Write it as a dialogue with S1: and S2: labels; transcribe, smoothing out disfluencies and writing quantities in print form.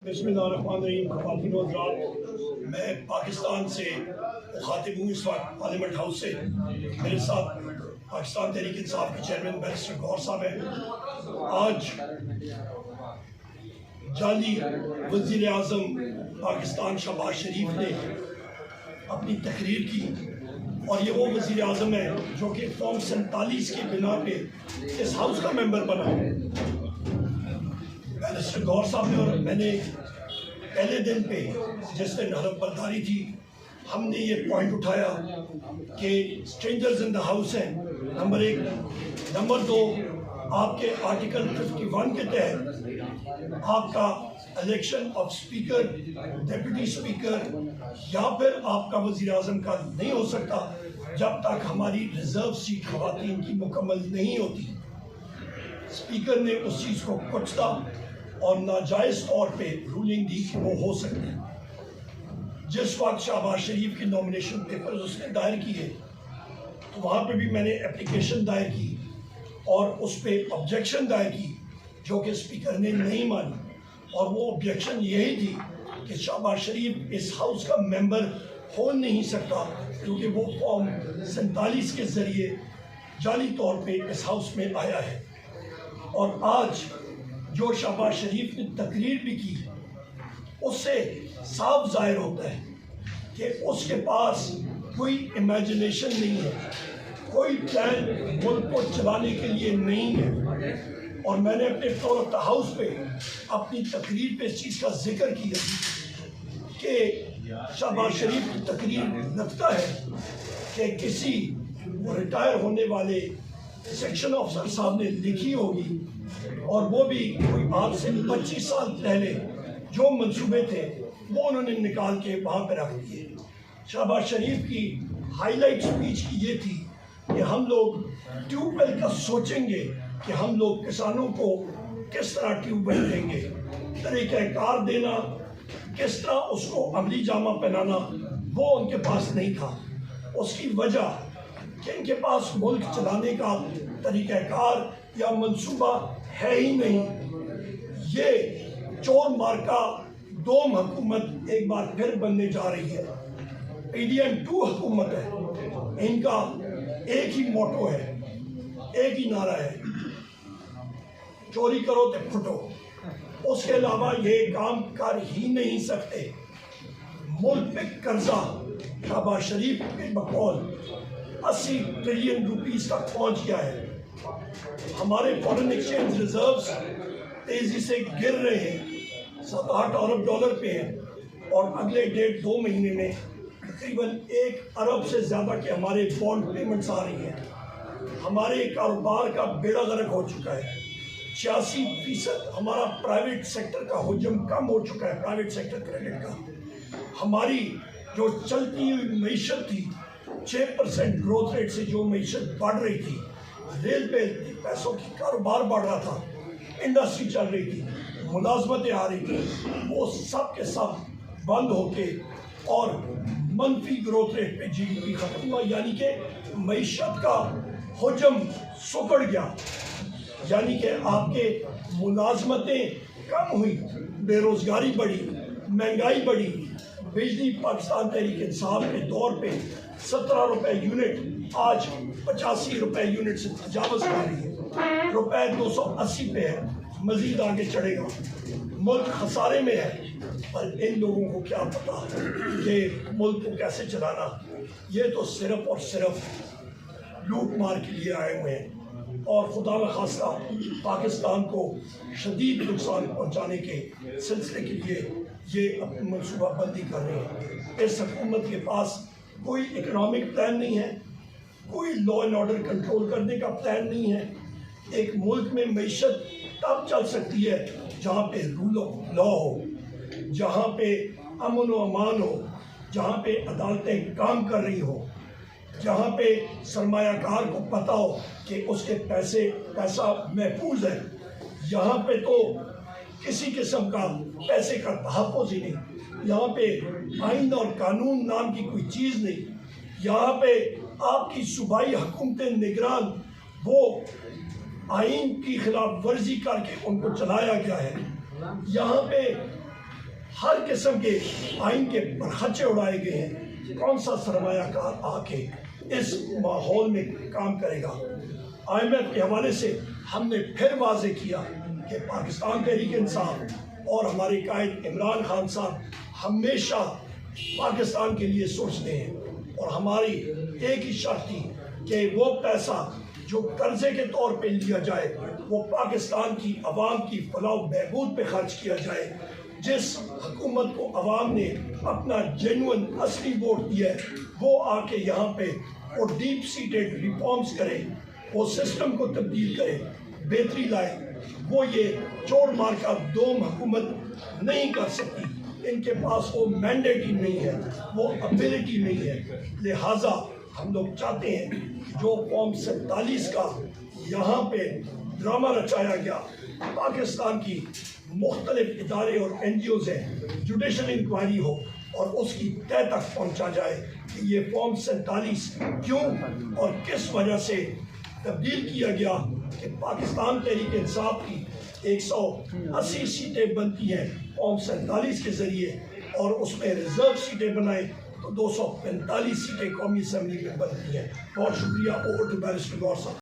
S1: बिस्मिल्लाहिर्रहमानिर्रहीम। ख़वातीन व हज़रात, मैं पाकिस्तान से मुखातिब हूँ इस वक्त पार्लियामेंट हाउस से। मेरे साथ पाकिस्तान तहरीक इंसाफ के चेयरमैन बैरिस्टर गौहर साहब हैं। आज जाली वज़ीर आज़म पाकिस्तान शहबाज शरीफ ने अपनी तकरीर की, और ये वो वज़ीर आज़म है जो कि फॉर्म 47 की बिना पे इस हाउस का मेंबर बना। बैरिस्टर गौहर साहब ने और मैंने पहले दिन पे जिस दिन हलफ बर्दारी थी, हमने ये पॉइंट उठाया कि स्ट्रेंजर्स इन द हाउस हैं, नंबर 1। नंबर 2, आपके आर्टिकल 51 के तहत आपका election of speaker, deputy speaker या फिर आपका वज़ीर आज़म का नहीं हो सकता जब तक हमारी रिजर्व सीट ख़वातीन की मुकम्मल नहीं होती। स्पीकर ने उस चीज़ को कुचला और नाजायज़ तौर पे रूलिंग दी कि वो हो सकती है। जिस वक्त शहबाज शरीफ की नॉमिनेशन पेपर्स उसने दायर किए, तो वहाँ पे भी मैंने एप्लीकेशन दायर की और उस पर ऑब्जेक्शन दायर की, जो कि स्पीकर ने नहीं मानी। और वो ऑब्जेक्शन यही थी कि शहबाज शरीफ इस हाउस का मेंबर हो नहीं सकता, क्योंकि वो फॉर्म 47 के ज़रिए जाली तौर पे इस हाउस में आया है। और आज जो शहबाज शरीफ ने तकरीर भी की, उससे साफ ज़ाहिर होता है कि उसके पास कोई इमेजिनेशन नहीं है, कोई प्लान मुल्क को चलाने के लिए नहीं है। और मैंने अपने फ्लोर ऑफ द हाउस पे अपनी तकरीर पे इस चीज़ का जिक्र किया कि शहबाज शरीफ की तकरीर लगता है कि किसी रिटायर होने वाले सेक्शन ऑफिसर साहब ने लिखी होगी, और वो भी कोई आज से 25 साल पहले जो मंसूबे थे वो उन्होंने निकाल के वहाँ पर रख दिए। शहबाज शरीफ की हाईलाइट स्पीच की ये थी कि हम लोग ट्यूबवेल का सोचेंगे कि हम लोग किसानों को किस तरह ट्यूबवेल देंगे, तरीक़ाकार देना, किस तरह उसको अमली जामा पहनाना, वो उनके पास नहीं था। उसकी वजह कि इनके पास मुल्क चलाने का तरीक़ाकार या मंसूबा है ही नहीं। ये चोर मार्का दोम हुकूमत एक बार फिर बनने जा रही है। PDM2 हुकूमत है, इनका एक ही मोटो है, एक ही नारा है, चोरी करो तो फुटो। उसके अलावा ये काम कर ही नहीं सकते। मुल्क पे कर्जा शहबाज शरीफ के बकौल 80 ट्रिलियन रुपीस तक पहुंच गया है। हमारे फॉरेन एक्सचेंज रिजर्व्स तेजी से गिर रहे हैं, 7-8 अरब डॉलर पे हैं, और अगले 1.5-2 महीने में तकरीबन 1 अरब से ज़्यादा के हमारे बॉन्ड पेमेंट्स आ रही हैं। हमारे कारोबार का बेड़ा गर्क हो चुका है। 86% हमारा प्राइवेट सेक्टर का हुजम कम हो चुका है, प्राइवेट सेक्टर क्रेडिट का। हमारी जो चलती हुई मईशत थी, 6% ग्रोथ रेट से जो मईशत बढ़ रही थी, रेल पे पैसों की कारोबार बढ़ रहा था, इंडस्ट्री चल रही थी, मुलाजमतें आ रही थी, वो सब के सब बंद होके और मनफी ग्रोथ रेट पे GDP खत्म हुआ। यानी कि मईशत का हुजम सुकड़ गया, यानी कि आपके मुलाजमतें कम हुई, बेरोज़गारी बढ़ी, महंगाई बढ़ी। बिजली पाकिस्तान तहरीक इंसाफ के दौर पे 17 रुपए यूनिट आज 85 रुपए यूनिट से तजावज़ कर रही है, रुपए 280 पे है, मज़ीद आगे चढ़ेगा। मुल्क खसारे में है, पर इन लोगों को क्या पता कि मुल्क को कैसे चलाना। ये तो सिर्फ और सिर्फ लूट मार के लिए आए हुए हैं, और खुदा न खास्ता पाकिस्तान को शदीद नुकसान पहुँचाने के सिलसिले के लिए ये अपनी मनसूबा बंदी कर रहे हैं। इस हुकूमत के पास कोई इकनॉमिक प्लान नहीं है, कोई लॉ एंड ऑर्डर कंट्रोल करने का प्लान नहीं है। एक मुल्क में मईशत तब चल सकती है जहाँ पे रूल ऑफ लॉ हो, जहाँ पे अमन व अमान हो, जहाँ पे अदालतें काम कर रही हो, जहाँ पे सरमायाकार को पता हो कि उसके पैसा महफूज है। यहाँ पे तो किसी किस्म का पैसे का तहफ़्फ़ुज़ ही नहीं, यहाँ पे आइन और कानून नाम की कोई चीज़ नहीं। यहाँ पे आपकी सूबाई हुकूमतें निगरान वो आइन की खिलाफ वर्जी करके उनको चलाया गया है। यहाँ पे ہر قسم کے آئین کے پرخچے اڑائے گئے ہیں، کون سا سرمایہ کار آ کے اس ماحول میں کام کرے گا؟ IMF کے حوالے سے ہم نے پھر واضح کیا کہ پاکستان تحریک انصاف اور ہمارے قائد عمران خان صاحب ہمیشہ پاکستان کے لیے سوچتے ہیں، اور ہماری ایک ہی شرط تھی کہ وہ پیسہ جو قرضے کے طور پہ لیا جائے وہ پاکستان کی عوام کی فلاح و بہبود پہ خرچ کیا جائے۔ جس حکومت کو عوام نے اپنا جینوئن اصلی ووٹ دیا ہے وہ آ کے یہاں پہ وہ ڈیپ سیٹڈ ریفارمز کرے، وہ سسٹم کو تبدیل کرے، بہتری لائے۔ وہ یہ چور مار کا دوم حکومت نہیں کر سکتی، ان کے پاس وہ مینڈیٹ ہی نہیں ہے، وہ ابیلٹی نہیں ہے۔ لہٰذا ہم لوگ چاہتے ہیں جو فارم 47 کا یہاں پہ ڈرامہ رچایا گیا، پاکستان کی مختلف ادارے اور NGOs ہیں، جوڈیشل انکوائری ہو اور اس کی تہہ تک پہنچا جائے کہ یہ فارم 47 کیوں اور کس وجہ سے تبدیل کیا گیا کہ پاکستان تحریک انصاف کی 180 سیٹیں بنتی ہیں فارم 47 کے ذریعے، اور اس میں ریزرو سیٹیں بنائیں تو 245 سیٹیں قومی اسمبلی میں بنتی ہیں۔ بہت شکریہ۔ اوور ٹو بیرسٹر گور صاحب۔